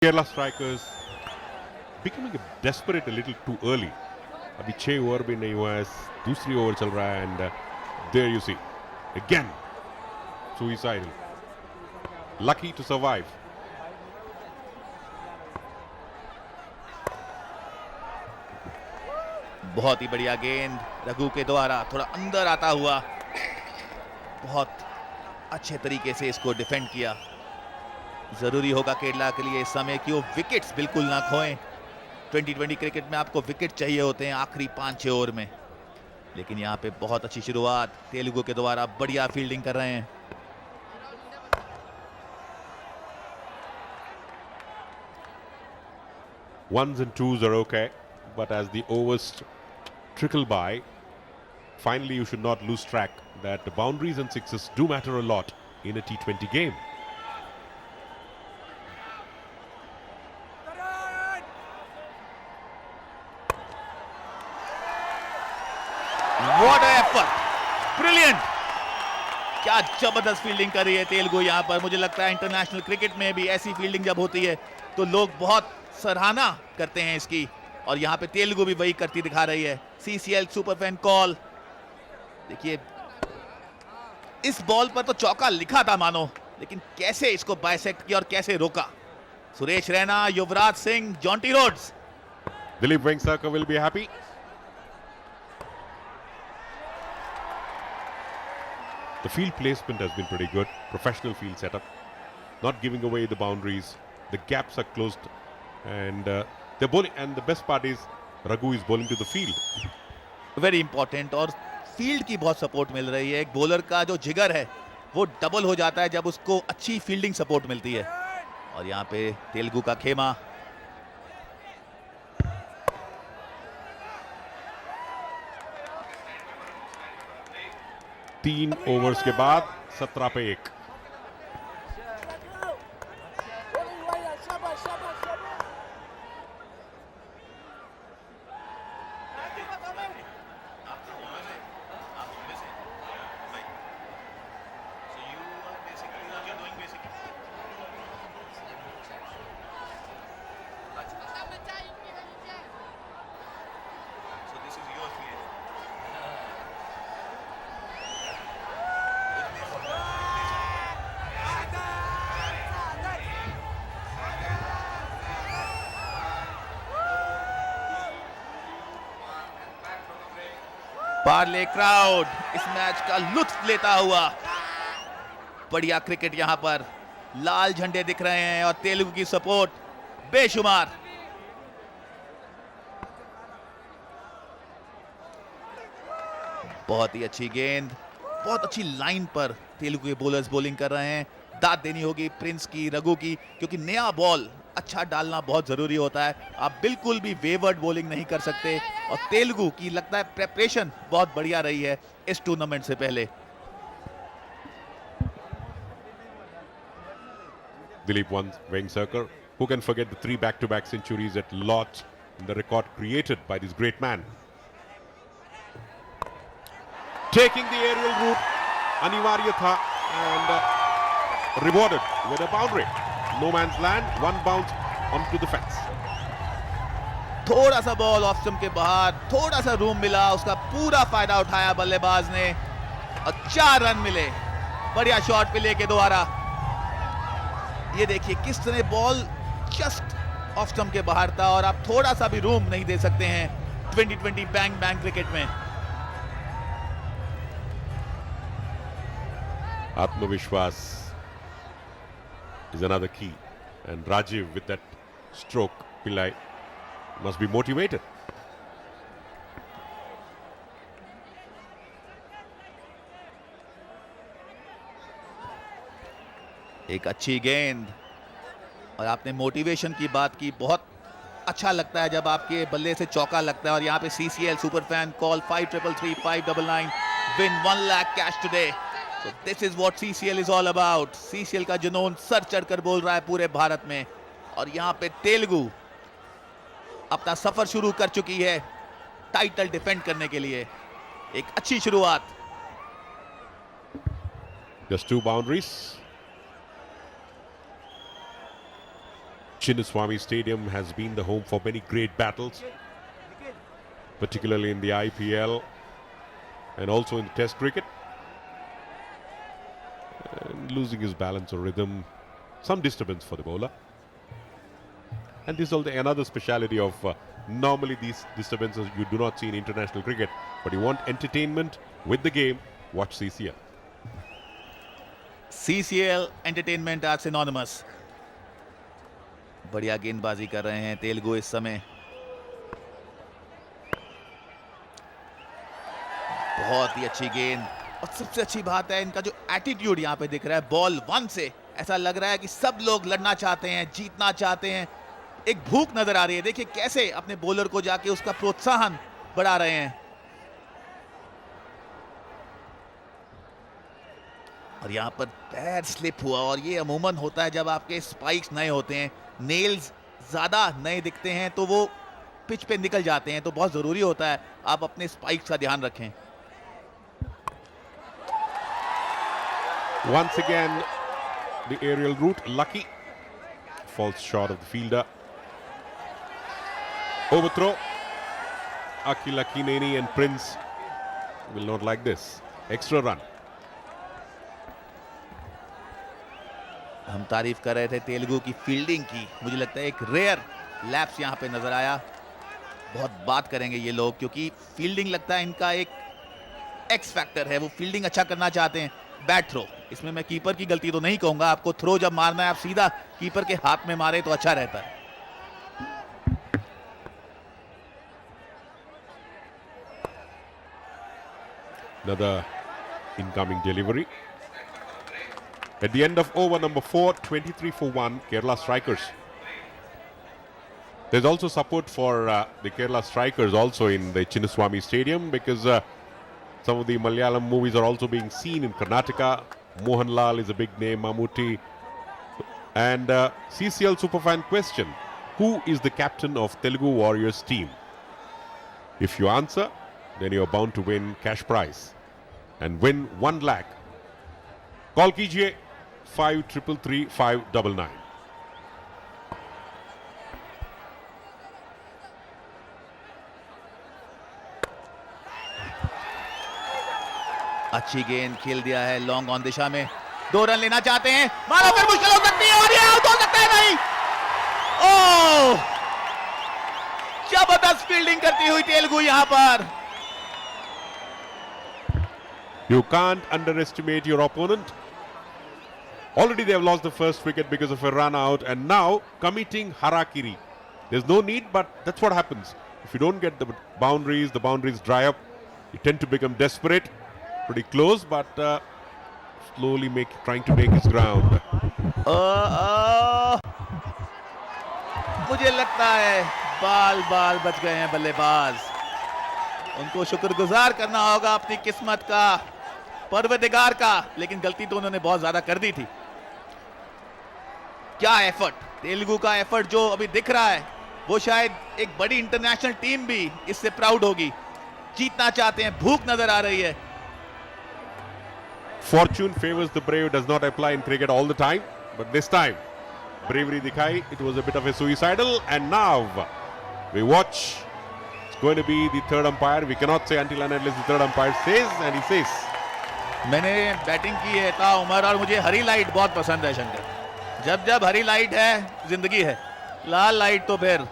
Kerala strikers becoming desperate a little too early. अभी 6 over भी नहीं हुआ है, दूसरी ओवर चल रहा है and there you see again suicidal. Lucky to survive. बहुत ही बढ़िया गेंद रघु के द्वारा थोड़ा अंदर आता हुआ, बहुत अच्छे तरीके से इसको डिफेंड किया। जरूरी होगा केरला के लिए इस समय कि वो विकेट्स बिल्कुल ना खोएं। 2020 क्रिकेट में आपको विकेट चाहिए होते हैं आखिरी 5-6 ओवर में, लेकिन यहाँ पे बहुत अच्छी शुरुआत तेलुगु के द्वारा, बढ़िया फील्डिंग कर रहे हैं। Ones and twos are okay, but as the overs trickle by, finally you should not lose track that the boundaries and sixes do matter a lot in a T20 game. What an effort! Brilliant! क्या जबरदस्त fielding कर रही है तेलुगु यहाँ पर। मुझे लगता है इंटरनेशनल क्रिकेट में भी ऐसी फील्डिंग जब होती है तो लोग बहुत सराहना करते हैं इसकी, और यहाँ पे तेलुगु भी वही करती दिखा रही है। CCL super fan call. देखिए इस बॉल पर तो चौका लिखा था मानो, लेकिन कैसे इसको बाइसेक्ट किया और कैसे रोका। Suresh Raina, Yuvraj Singh, Jonty Rhodes. Dilip Vengsarkar will be happy. The field placement has been pretty good. Professional field setup, not giving away the boundaries. The gaps are closed, and they're bowling. And the best part is Raghu is bowling to the field. Very important, और field की बहुत support मिल रही है। एक bowler का जो जिगर है वो डबल हो जाता है जब उसको अच्छी फील्डिंग सपोर्ट मिलती है। और यहाँ पे तेलुगु का खेमा। तीन ओवर्स के बाद 17 पे 1। पार्ले क्राउड इस मैच का लुत्फ लेता हुआ। बढ़िया क्रिकेट यहां पर, लाल झंडे दिख रहे हैं और तेलुगु की सपोर्ट बेशुमार। बहुत ही अच्छी गेंद, बहुत अच्छी लाइन पर तेलुगु के बॉलर्स बॉलिंग कर रहे हैं। दाद देनी होगी प्रिंस की, रघु की, क्योंकि नया बॉल अच्छा डालना बहुत जरूरी होता है। आप बिल्कुल भी वेवर्ड बॉलिंग नहीं कर सकते, और तेलुगु की लगता है प्रेपरेशन बहुत बढ़िया रही है इस टूर्नामेंट से पहले। Dilip Vengsarkar, who can forget the 3 back-to-back centuries at Lord's, the record created by this great man. Taking the aerial route, अनिवार्य था, and rewarded with a boundary. No man's land, one bounce onto the fence. थोड़ा सा ball off stump के बाहर, थोड़ा सा room मिला, उसका पूरा फायदा उठाया बल्लेबाज ने, और 4 रन मिले बढ़िया शॉट पे लेके द्वारा। ये देखिए किस तरह बॉल जस्ट ऑफ स्टंप के बाहर था, और आप थोड़ा सा भी रूम नहीं दे सकते हैं 2020 बैंग बैंग क्रिकेट में। आत्मविश्वास is another key, and Rajiv with that stroke, Pillai must be motivated. एक अच्छी गेंद, और आपने मोटिवेशन की बात की। बहुत अच्छा लगता है जब आपके बल्ले से चौका लगता है। और यहाँ पे CCL super fan call 5333-599 win 1 lakh cash today. So this is what CCL is all about. CCL का जुनून सर चढ़कर बोल रहा है पूरे भारत में, और यहाँ पे तेलुगु अपना सफर शुरू कर चुकी है टाइटल डिफेंड करने के लिए। एक अच्छी शुरुआत। Just 2 boundaries. Chinnaswamy Stadium has been the home for many great battles, particularly in the IPL and also in the Test cricket. And losing his balance or rhythm, some disturbance for the bowler. And this is also another speciality of normally these disturbances you do not see in international cricket, but you want entertainment with the game, watch CCL. CCL entertainment आज synonymous. बढ़िया गेंदबाजी कर रहे हैं तेलुगु इस समय। बहुत ही अच्छी गेंद, और सबसे अच्छी बात है इनका जो एटीट्यूड यहाँ पे दिख रहा है। बॉल 1 से ऐसा लग रहा है कि सब लोग लड़ना चाहते हैं, जीतना चाहते हैं। एक भूख नजर आ रही है। देखिए कैसे अपने बॉलर को जाके उसका प्रोत्साहन बढ़ा रहे हैं। और यहां पर पैर स्लिप हुआ, और ये अमूमन होता है जब आपके स्पाइक्स नए होते हैं, नेल्स ज्यादा नए दिखते हैं तो वो पिच पे निकल जाते हैं, तो बहुत जरूरी होता है आप अपने स्पाइक्स का ध्यान रखें। Once again, the aerial route, lucky. Falls short of the fielder. Overthrow. Akil Akineni and Prince will not like this. Extra run. हम तारीफ कर रहे थे तेलुगु की फील्डिंग की। मुझे लगता है एक रेयर लैप्स यहाँ पे नजर आया। बहुत बात करेंगे ये लोग, क्योंकि फील्डिंग लगता है इनका एक एक्स फैक्टर है। वो फील्डिंग अच्छा करना चाहते हैं। बैट थ्रो, इसमें मैं कीपर की गलती तो नहीं कहूंगा। आपको थ्रो जब मारना है आप सीधा कीपर के हाथ में मारे तो अच्छा रहता है। Another incoming delivery. At the end of over number 4, 23 for 1, Kerala strikers. There's also support for the Kerala strikers also in the Chinnaswamy Stadium, because some of the Malayalam movies are also being seen in Karnataka. Mohanlal is a big name, Mammootty. And CCL Superfan question, who is the captain of Telugu Warriors team? If you answer, then you're bound to win cash prize and win 1 lakh. Call कीजिए 5333 अच्छी गेंद खेल दिया है long on दिशा में। 2 run लेना चाहते हैं, मारो फिर मुश्किल हो सकती है, और ये आउट हो सकता है। नहीं, ओह, जबरदस्त फील्डिंग करती हुई तेलुगु यहां पर। You can't underestimate your opponent. Already they have lost the first wicket because of a run out, and now committing harakiri. There's no need, but that's what happens. If you don't get the boundaries dry up, you tend to become desperate. Pretty close, but slowly trying to make his ground. मुझे लगता है बाल बच गए हैं बल्लेबाज। उनको शुक्रगुजार करना होगा अपनी किस्मत का, परवरदिगार का, लेकिन गलती तो उन्होंने बहुत ज्यादा कर दी थी। क्या एफर्ट, तेलुगु का एफर्ट जो अभी दिख रहा है, वो शायद एक बड़ी इंटरनेशनल टीम भी इससे प्राउड होगी। जीतना चाहते हैं, भूख नजर आ रही है। Fortune favors the brave does not apply in cricket all the time, but this time bravery dikhai. It was a bit of a suicidal, and now we watch. It's going to be the third umpire. We cannot say until and unless the third umpire says, and he says. मैंने batting की है था उमर, और मुझे हरी light बहुत पसंद है शंकर। जब हरी लाइट है जिंदगी है, लाल लाइट तो फिर।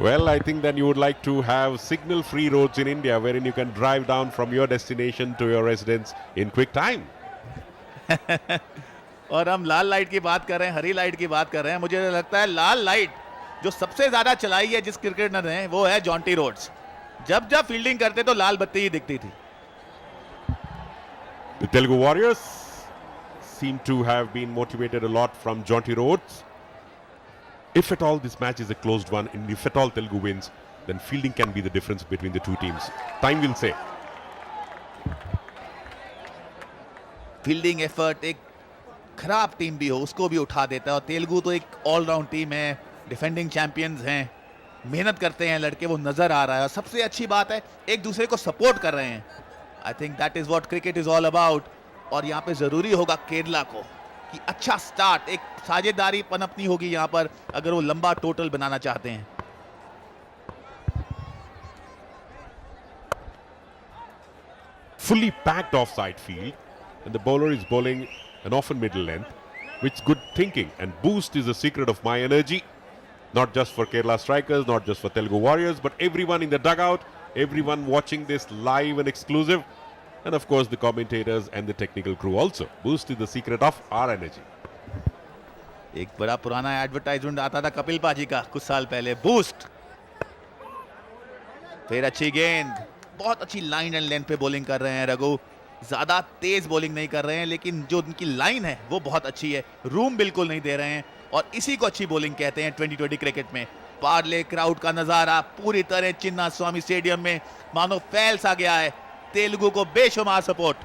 Well, I think then you would like to have signal-free roads in India, wherein you can drive down from your destination to your residence in quick time. और हम लाल लाइट की बात कर रहे हैं, हरी लाइट की बात कर रहे हैं। मुझे लगता है लाल लाइट जो सबसे ज्यादा चलाई है जिस क्रिकेटर ने, वो है जॉन्टी रोड्स। जब फील्डिंग करते तो लाल बत्ती ही दिखती थी। The Telugu Warriors seem to have been motivated a lot from Jonty Rhodes. If at all this match is a closed one, and if at all Telugu wins, then fielding can be the difference between the two teams. Time will say. Fielding effort एक खराब team भी हो उसको भी उठा देता है, और तेलुगु तो एक ऑलराउंड टीम है, डिफेंडिंग चैंपियंस हैं, मेहनत करते हैं लड़के, वो नजर आ रहा है। और सबसे अच्छी बात है एक दूसरे को सपोर्ट कर रहे हैं। I think that is what cricket is all about. और यहाँ पे जरूरी होगा केरला को कि अच्छा स्टार्ट, एक साझेदारी पनपनी होगी यहां पर अगर वो लंबा टोटल बनाना चाहते हैं। Fully packed offside field, and the bowler is bowling an often middle length, which good thinking, and boost is the secret of my energy. Not just for Kerala strikers, not just for Telugu Warriors, but everyone in the dugout, everyone watching this live and exclusive, and of course the commentators and the technical crew also. Boost is the secret of our energy. एक बड़ा पुराना advertisement आता था कपिल पाजी का कुछ साल पहले, बूस्ट। फिर अच्छी गेंद, बहुत अच्छी लाइन एंड लेंथ पे बॉलिंग कर रहे हैं रघु। ज्यादा तेज बॉलिंग नहीं कर रहे हैं, लेकिन जो उनकी लाइन है वो बहुत अच्छी है, रूम बिल्कुल नहीं दे रहे हैं, और इसी को अच्छी बॉलिंग कहते हैं 2020 क्रिकेट में। पार्ले क्राउड का नजारा पूरी तरह चिन्ना स्वामी स्टेडियम में मानो फैल सा गया है। तेलुगु को बेशुमार support.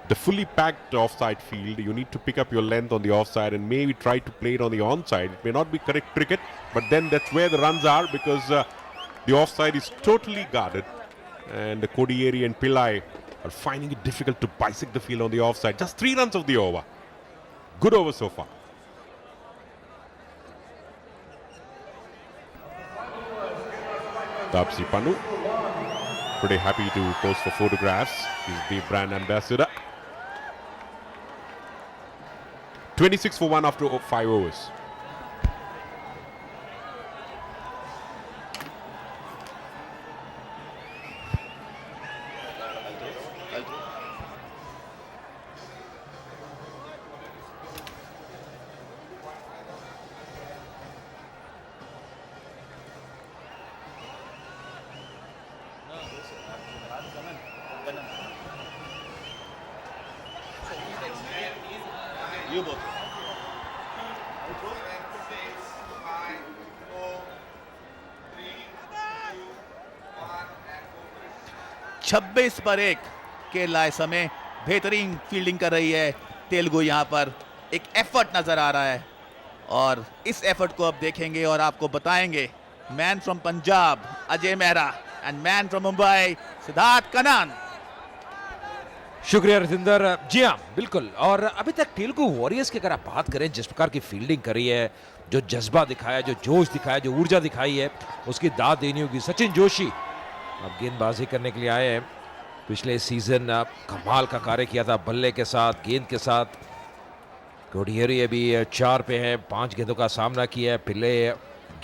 The fully packed offside field, you need to pick up your length on the offside and maybe try to play it on the onside. It may not be correct cricket, but then that's where the runs are, because the offside is totally guarded, and Kodieri and Pillai are finding it difficult to bisect the field on the offside. Just 3 runs of the over. Good over so far. Tapsi Pannu, pretty happy to post for photographs. He's the brand ambassador. 26 for 1 after 5 overs. You both. 26 पर 1 केरला इस समय बेहतरीन fielding कर रही है। तेलुगु यहां पर एक एफर्ट नजर आ रहा है, और इस एफर्ट को अब देखेंगे और आपको बताएंगे। Man from Punjab Ajay Mehra and man from Mumbai Siddharth Kanan. शुक्रिया रजिंदर। जी हाँ, बिल्कुल। और अभी तक तेलुगु वॉरियर्स की अगर आप बात करें, जिस प्रकार की फील्डिंग करी है, जो जज्बा दिखाया, जो जोश दिखाया, जो ऊर्जा दिखाई है, उसकी दाद देनी होगी। सचिन जोशी अब गेंदबाजी करने के लिए आए हैं। पिछले सीजन कमाल का कार्य किया था बल्ले के साथ, गेंद के साथ। कोडियरी अभी 4 पे हैं, 5 गेंदों का सामना किया है। पिल्ले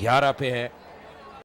11 पे हैं।